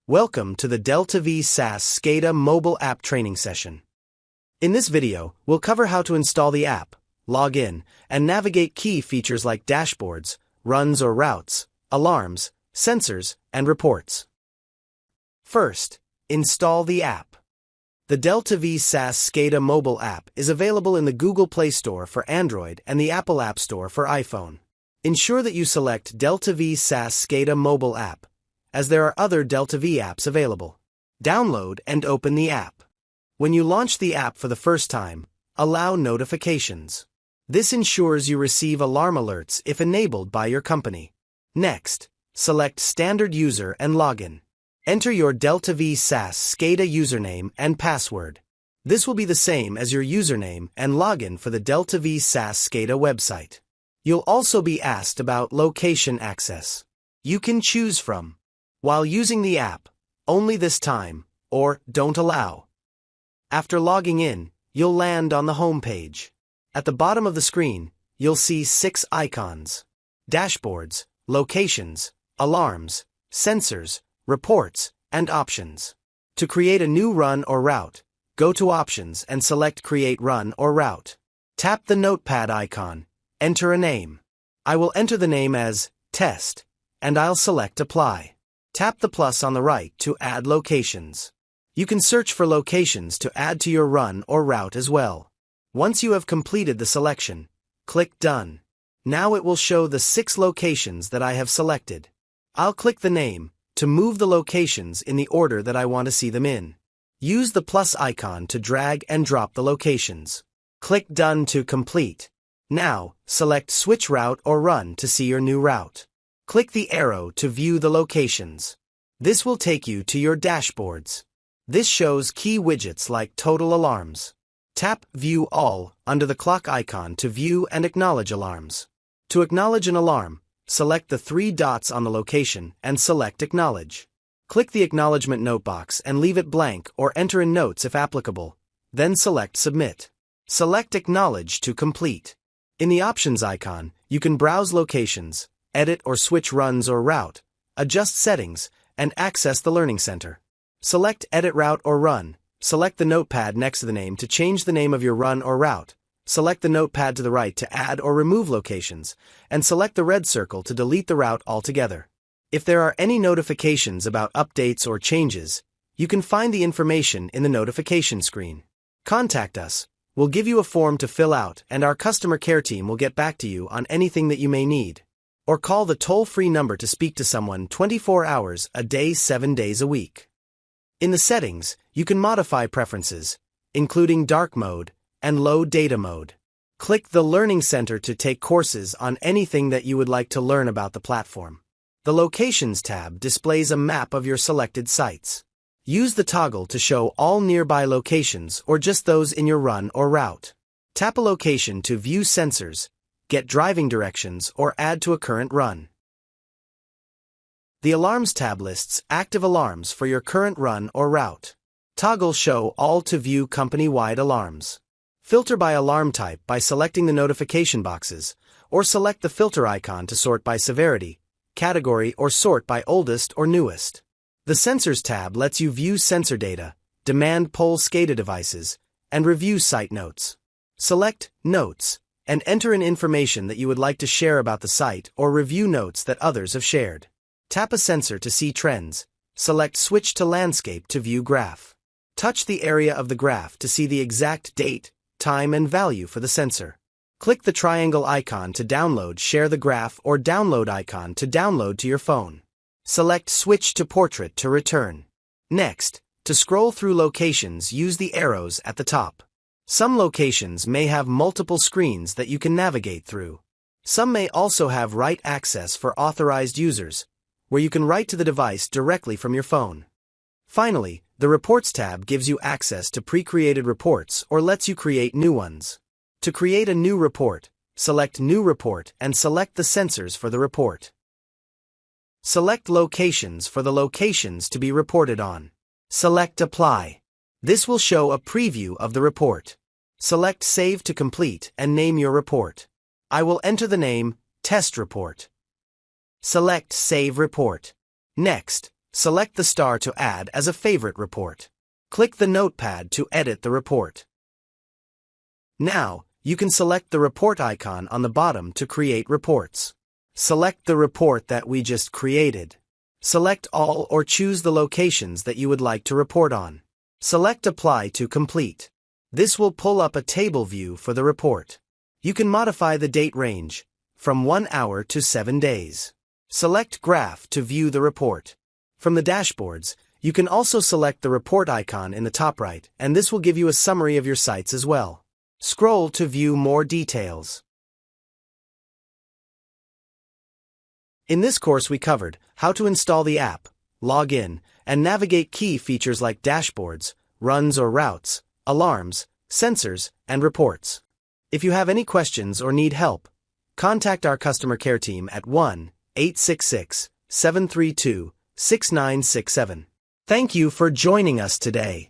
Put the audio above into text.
Welcome to the DeltaV Saas SCADA mobile app training session. In this video, we'll cover how to install the app, log in, and navigate key features like dashboards, runs or routes, alarms, sensors, and reports. First, install the app. The DeltaV Saas SCADA mobile app is available in the Google Play Store for Android and the Apple App Store for iPhone. Ensure that you select DeltaV Saas SCADA mobile app, as there are other DeltaV apps available. Download and open the app. When you launch the app for the first time, allow notifications. This ensures you receive alarm alerts if enabled by your company. Next, select Standard User and Login. Enter your DeltaV Saas SCADA username and password. This will be the same as your username and login for the DeltaV Saas SCADA website. You'll also be asked about location access. You can choose from while using the app, only this time, or don't allow. After logging in, you'll land on the home page. At the bottom of the screen, you'll see 6 icons: dashboards, locations, alarms, sensors, reports, and options. To create a new run or route, go to Options and select Create Run or Route. Tap the notepad icon, enter a name. I will enter the name as Test, and I'll select Apply. Tap the plus on the right to add locations. You can search for locations to add to your run or route as well. Once you have completed the selection, click Done. Now it will show the 6 locations that I have selected. I'll click the name to move the locations in the order that I want to see them in. Use the plus icon to drag and drop the locations. Click Done to complete. Now, select Switch Route or Run to see your new route. Click the arrow to view the locations. This will take you to your dashboards. This shows key widgets like total alarms. Tap View All under the clock icon to view and acknowledge alarms. To acknowledge an alarm, select the 3 dots on the location and select Acknowledge. Click the acknowledgement note box and leave it blank or enter in notes if applicable. Then select Submit. Select Acknowledge to complete. In the Options icon, you can browse locations, edit or switch runs or route, adjust settings, and access the Learning Center. Select Edit Route or Run. Select the notepad next to the name to change the name of your run or route. Select the notepad to the right to add or remove locations, and select the red circle to delete the route altogether. If there are any notifications about updates or changes, you can find the information in the notification screen. Contact us. We'll give you a form to fill out, and our customer care team will get back to you on anything that you may need. Or call the toll-free number to speak to someone 24 hours a day, 7 days a week. In the settings, you can modify preferences, including dark mode and low data mode. Click the Learning Center to take courses on anything that you would like to learn about the platform. The Locations tab displays a map of your selected sites. Use the toggle to show all nearby locations or just those in your run or route. Tap a location to view sensors, get driving directions, or add to a current run. The Alarms tab lists active alarms for your current run or route. Toggle Show All to view company-wide alarms. Filter by alarm type by selecting the notification boxes, or select the filter icon to sort by severity, category, or sort by oldest or newest. The Sensors tab lets you view sensor data, demand pole SCADA devices, and review site notes. Select Notes and enter in information that you would like to share about the site or review notes that others have shared. Tap a sensor to see trends. Select Switch to Landscape to view graph. Touch the area of the graph to see the exact date, time, and value for the sensor. Click the triangle icon to download, share the graph, or download icon to download to your phone. Select Switch to Portrait to return. Next, to scroll through locations, use the arrows at the top. Some locations may have multiple screens that you can navigate through. Some may also have write access for authorized users, where you can write to the device directly from your phone. Finally, the Reports tab gives you access to pre-created reports or lets you create new ones. To create a new report, select New Report and select the sensors for the report. Select Locations for the locations to be reported on. Select Apply. This will show a preview of the report. Select Save to complete and name your report. I will enter the name Test Report. Select Save Report. Next, Select the star to add as a favorite report. Click the notepad to edit the report. Now, you can select the report icon on the bottom to create reports. Select the report that we just created. Select all or choose the locations that you would like to report on. Select Apply to complete. This will pull up a table view for the report. You can modify the date range from 1 hour to 7 days. Select Graph to view the report. From the dashboards, you can also select the report icon in the top right, and this will give you a summary of your sites as well. Scroll to view more details. In this course we covered how to install the app, log in, and navigate key features like dashboards, runs or routes, alarms, sensors, and reports. If you have any questions or need help, contact our customer care team at 1-866-732-6967. Thank you for joining us today.